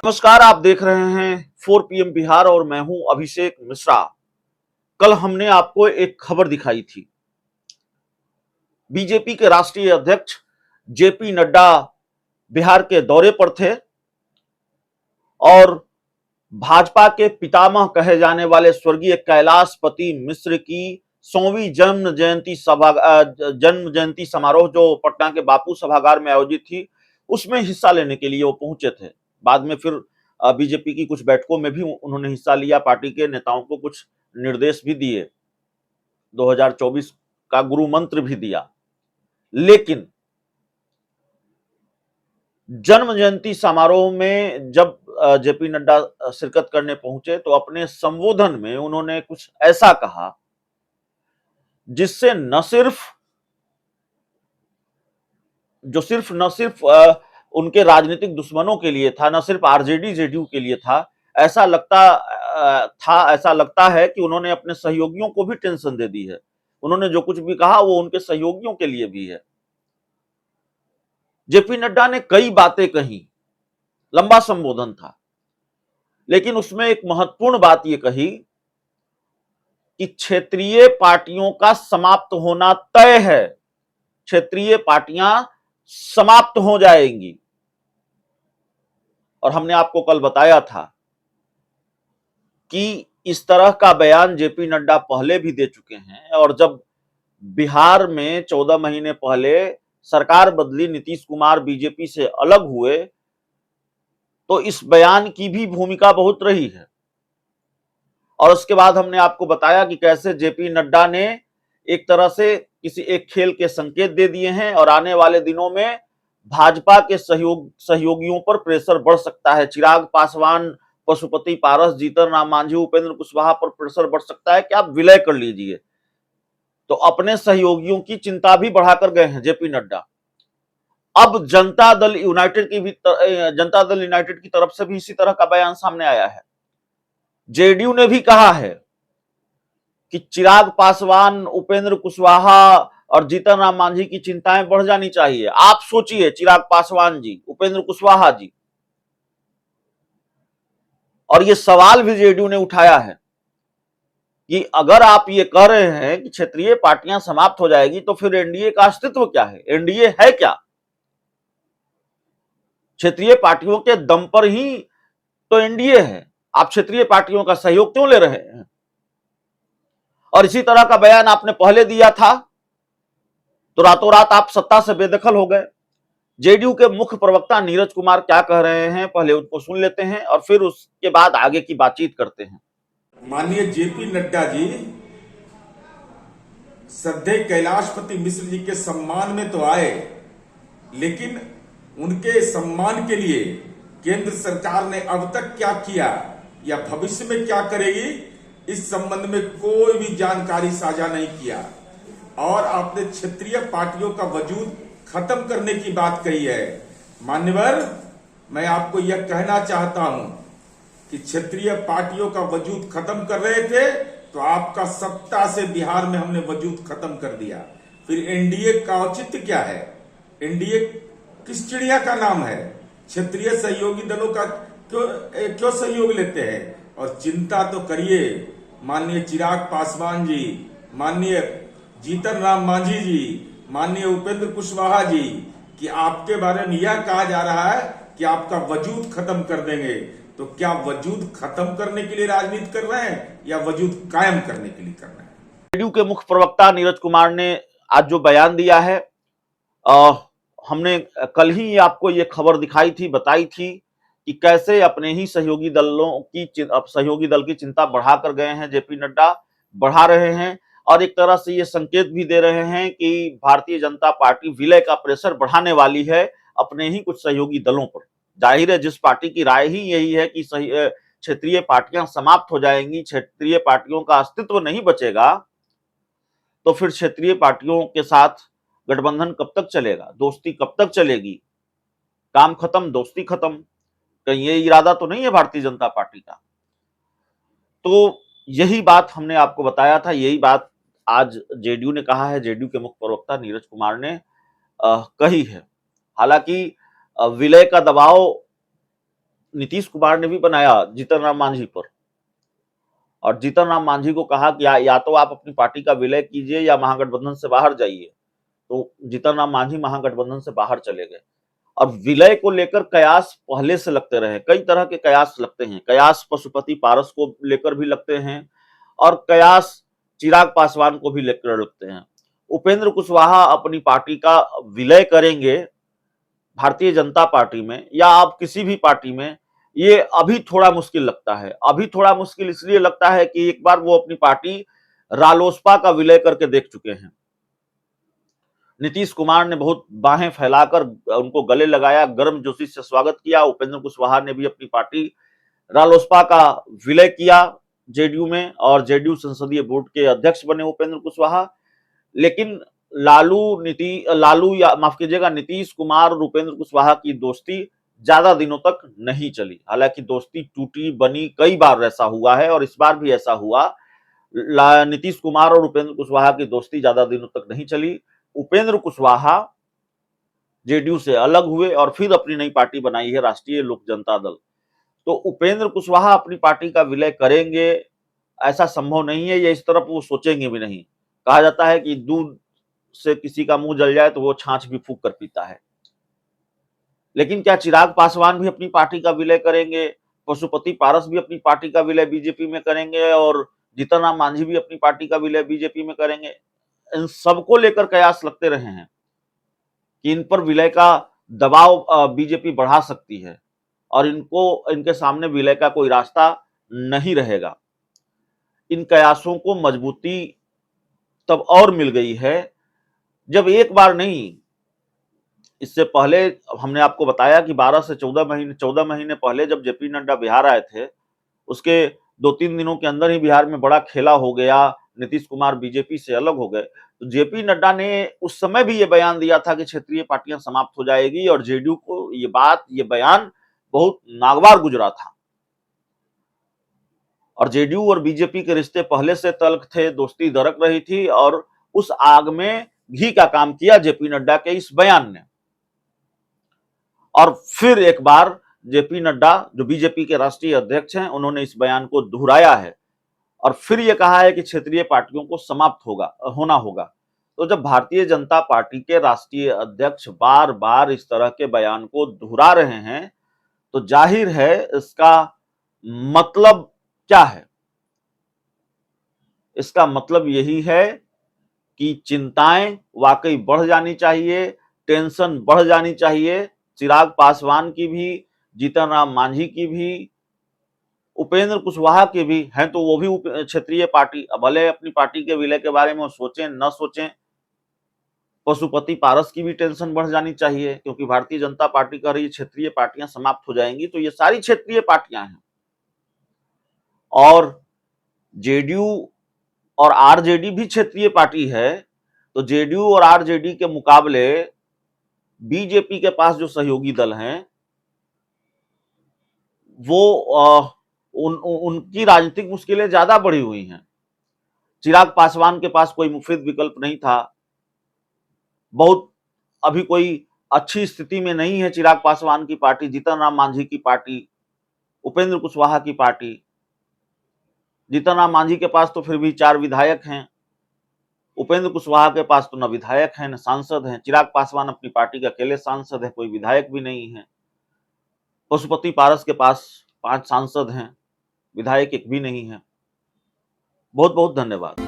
नमस्कार, आप देख रहे हैं 4 पीएम बिहार और मैं हूं अभिषेक मिश्रा। कल हमने आपको एक खबर दिखाई थी। बीजेपी के राष्ट्रीय अध्यक्ष जेपी नड्डा बिहार के दौरे पर थे और भाजपा के पितामह कहे जाने वाले स्वर्गीय कैलाशपति मिश्र की 100वीं जन्म जयंती समारोह जो पटना के बापू सभागार में आयोजित थी, उसमें हिस्सा लेने के लिए वो पहुंचे थे। बाद में फिर बीजेपी की कुछ बैठकों में भी उन्होंने हिस्सा लिया, पार्टी के नेताओं को कुछ निर्देश भी दिए, 2024 का गुरु मंत्र भी दिया। लेकिन जन्म जयंती समारोह में जब जेपी नड्डा शिरकत करने पहुंचे तो अपने संबोधन में उन्होंने कुछ ऐसा कहा जिससे न सिर्फ उनके राजनीतिक दुश्मनों के लिए था, न सिर्फ आरजेडी जेडीयू के लिए था। ऐसा लगता है कि उन्होंने अपने सहयोगियों को भी टेंशन दे दी है। उन्होंने जो कुछ भी कहा वो उनके सहयोगियों के लिए भी है। जेपी नड्डा ने कई बातें कही, लंबा संबोधन था, लेकिन उसमें एक महत्वपूर्ण बात यह कही कि क्षेत्रीय पार्टियों का समाप्त होना तय है। क्षेत्रीय पार्टियां समाप्त हो जाएंगी। और हमने आपको कल बताया था कि इस तरह का बयान जेपी नड्डा पहले भी दे चुके हैं और जब बिहार में 14 महीने पहले सरकार बदली, नीतीश कुमार बीजेपी से अलग हुए, तो इस बयान की भी भूमिका बहुत रही है। और उसके बाद हमने आपको बताया कि कैसे जेपी नड्डा ने एक तरह से किसी एक खेल के संकेत दे दिए हैं और आने वाले दिनों में भाजपा के सहयोगियों पर प्रेशर बढ़ सकता है। चिराग पासवान, पशुपति पारस, जीतन राम मांझी, उपेंद्र कुशवाहा पर प्रेशर बढ़ सकता है कि आप विलय कर लीजिए। तो अपने सहयोगियों की चिंता भी बढ़ाकर गए हैं जेपी नड्डा। अब जनता दल यूनाइटेड की तरफ से भी इसी तरह का बयान सामने आया है। जेडीयू ने भी कहा है कि चिराग पासवान, उपेंद्र कुशवाहा और जीतन राम मांझी की चिंताएं बढ़ जानी चाहिए। आप सोचिए, चिराग पासवान जी, उपेंद्र कुशवाहा जी। और ये सवाल भी जेडीयू ने उठाया है कि अगर आप ये कह रहे हैं कि क्षेत्रीय पार्टियां समाप्त हो जाएगी तो फिर एनडीए का अस्तित्व क्या है? एनडीए है क्या? क्षेत्रीय पार्टियों के दम पर ही तो एनडीए है। आप क्षेत्रीय पार्टियों का सहयोग क्यों ले रहे हैं? और इसी तरह का बयान आपने पहले दिया था तो रातों रात आप सत्ता से बेदखल हो गए। जेडीयू के मुख्य प्रवक्ता नीरज कुमार क्या कह रहे हैं, पहले उनको सुन लेते हैं और फिर उसके बाद आगे की बातचीत करते हैं। माननीय जेपी नड्डा जी श्रद्धेय कैलाशपति मिश्र जी के सम्मान में तो आए, लेकिन उनके सम्मान के लिए केंद्र सरकार ने अब तक क्या किया या भविष्य में क्या करेगी, इस संबंध में कोई भी जानकारी साझा नहीं किया। और आपने क्षेत्रीय पार्टियों का वजूद खत्म करने की बात कही है। मान्यवर, मैं आपको यह कहना चाहता हूं कि क्षेत्रीय पार्टियों का वजूद खत्म कर रहे थे तो आपका सत्ता से बिहार में हमने वजूद खत्म कर दिया। फिर एनडीए का औचित्य क्या है? एनडीए किस चिड़िया का नाम है? क्षेत्रीय सहयोगी दलों का क्यों सहयोग लेते हैं? और चिंता तो करिए माननीय चिराग पासवान जी, माननीय जीतन राम मांझी जी, माननीय उपेंद्र कुशवाहा जी, कि आपके बारे में यह कहा जा रहा है कि आपका वजूद खत्म कर देंगे। तो क्या वजूद खत्म करने के लिए राजनीति कर रहे हैं या वजूद कायम करने के लिए कर रहे हैं? जेडीयू के मुख्य प्रवक्ता नीरज कुमार ने आज जो बयान दिया है, हमने कल ही आपको ये खबर दिखाई थी, बताई थी कि कैसे अपने ही सहयोगी दल की चिंता बढ़ाकर गए हैं जेपी नड्डा, बढ़ा रहे हैं और एक तरह से ये संकेत भी दे रहे हैं कि भारतीय जनता पार्टी विलय का प्रेशर बढ़ाने वाली है अपने ही कुछ सहयोगी दलों पर। जाहिर है, जिस पार्टी की राय ही यही है कि क्षेत्रीय पार्टियां समाप्त हो जाएंगी, क्षेत्रीय पार्टियों का अस्तित्व नहीं बचेगा, तो फिर क्षेत्रीय पार्टियों के साथ गठबंधन कब तक चलेगा? दोस्ती कब तक चलेगी? काम खत्म, दोस्ती खत्म। कहीं ये इरादा तो नहीं है भारतीय जनता पार्टी का? तो यही बात हमने आपको बताया था, यही बात आज जेडीयू ने कहा है। जेडीयू के मुख्य प्रवक्ता नीरज कुमार ने कही है। हालांकि विलय का दबाव नीतीश कुमार ने भी बनाया जीतन राम मांझी पर, और जीतन राम मांझी को कहा कि या तो आप अपनी पार्टी का विलय कीजिए या महागठबंधन से बाहर जाइए। तो जीतन राम मांझी महागठबंधन से बाहर चले गए। और विलय को लेकर कयास पहले से लगते रहे, कई तरह के कयास लगते हैं। कयास पशुपति पारस को लेकर भी लगते हैं और कयास चिराग पासवान को भी लेकर लगते हैं। उपेंद्र कुशवाहा अपनी पार्टी का विलय करेंगे भारतीय जनता पार्टी में या आप किसी भी पार्टी में, ये अभी थोड़ा मुश्किल लगता है। अभी थोड़ा मुश्किल इसलिए लगता है कि एक बार वो अपनी पार्टी रालोसपा का विलय करके देख चुके हैं। नीतीश कुमार ने बहुत बाहें फैलाकर उनको गले लगाया, गर्मजोशी से स्वागत किया। उपेंद्र कुशवाहा ने भी अपनी पार्टी रालोसपा का विलय किया जेडीयू में, और जेडीयू संसदीय बोर्ड के अध्यक्ष बने उपेंद्र कुशवाहा। लेकिन लालू या माफ कीजिएगा नीतीश कुमार और उपेंद्र कुशवाहा की दोस्ती ज्यादा दिनों तक नहीं चली। हालांकि दोस्ती टूटी बनी कई बार ऐसा हुआ है, और इस बार भी ऐसा हुआ। नीतीश कुमार और उपेंद्र कुशवाहा की दोस्ती ज्यादा दिनों तक नहीं चली। उपेंद्र कुशवाहा जेडीयू से अलग हुए और फिर अपनी नई पार्टी बनाई है राष्ट्रीय लोक जनता दल। तो उपेंद्र कुशवाहा अपनी पार्टी का विलय करेंगे ऐसा संभव नहीं है, ये इस तरफ वो सोचेंगे भी नहीं। कहा जाता है कि दूध से किसी का मुंह जल जाए तो वो छाछ भी फूंक कर पीता है। लेकिन क्या चिराग पासवान भी अपनी पार्टी का विलय करेंगे? पशुपति पारस भी अपनी पार्टी का विलय बीजेपी में करेंगे, और जीतन राम मांझी भी अपनी पार्टी का विलय बीजेपी में करेंगे? इन सबको लेकर कयास लगते रहे हैं कि इन पर विलय का दबाव बीजेपी बढ़ा सकती है, और इनके सामने विलय का कोई रास्ता नहीं रहेगा। इन कयासों को मजबूती तब और मिल गई है जब एक बार नहीं, इससे पहले हमने आपको बताया कि 12 से 14 महीने पहले जब जेपी नड्डा बिहार आए थे, उसके 2-3 दिनों के अंदर ही बिहार में बड़ा खेला हो गया। नीतीश कुमार बीजेपी से अलग हो गए। तो जेपी नड्डा ने उस समय भी ये बयान दिया था कि क्षेत्रीय पार्टियां समाप्त हो जाएगी, और जेडीयू को ये बयान बहुत नागवार गुजरा था। और जेडीयू और बीजेपी के रिश्ते पहले से तल्ख थे, दोस्ती दरक रही थी, और उस आग में घी का काम किया जेपी नड्डा के इस बयान ने। और फिर एक बार जेपी नड्डा जो बीजेपी के राष्ट्रीय अध्यक्ष हैं, उन्होंने इस बयान को दोहराया है और फिर यह कहा है कि क्षेत्रीय पार्टियों को समाप्त होना होगा। तो जब भारतीय जनता पार्टी के राष्ट्रीय अध्यक्ष बार बार इस तरह के बयान को दोहरा रहे हैं, तो जाहिर है इसका मतलब क्या है? इसका मतलब यही है कि चिंताएं वाकई बढ़ जानी चाहिए, टेंशन बढ़ जानी चाहिए। चिराग पासवान की भी, जीतन राम मांझी की भी, उपेंद्र कुशवाहा की भी हैं, तो वो भी क्षेत्रीय पार्टी, भले अपनी पार्टी के विलय के बारे में सोचें न सोचें। पशुपति पारस की भी टेंशन बढ़ जानी चाहिए, क्योंकि भारतीय जनता पार्टी कह रही है क्षेत्रीय पार्टियां समाप्त हो जाएंगी, तो ये सारी क्षेत्रीय पार्टियां हैं। और जेडीयू और आरजेडी भी क्षेत्रीय पार्टी है। तो जेडीयू और आरजेडी के मुकाबले बीजेपी के पास जो सहयोगी दल हैं, वो उनकी राजनीतिक मुश्किलें ज्यादा बढ़ी हुई हैं। चिराग पासवान के पास कोई मुफीद विकल्प नहीं था। बहुत अभी कोई अच्छी स्थिति में नहीं है चिराग पासवान की पार्टी, जीतन राम मांझी की पार्टी, उपेंद्र कुशवाहा की पार्टी। जीतन राम मांझी के पास तो फिर भी 4 विधायक हैं, उपेंद्र कुशवाहा के पास तो न विधायक हैं न सांसद हैं। चिराग पासवान अपनी पार्टी के अकेले सांसद है, कोई विधायक भी नहीं है। पशुपति पारस के पास 5 सांसद हैं, विधायक एक भी नहीं है। बहुत बहुत धन्यवाद।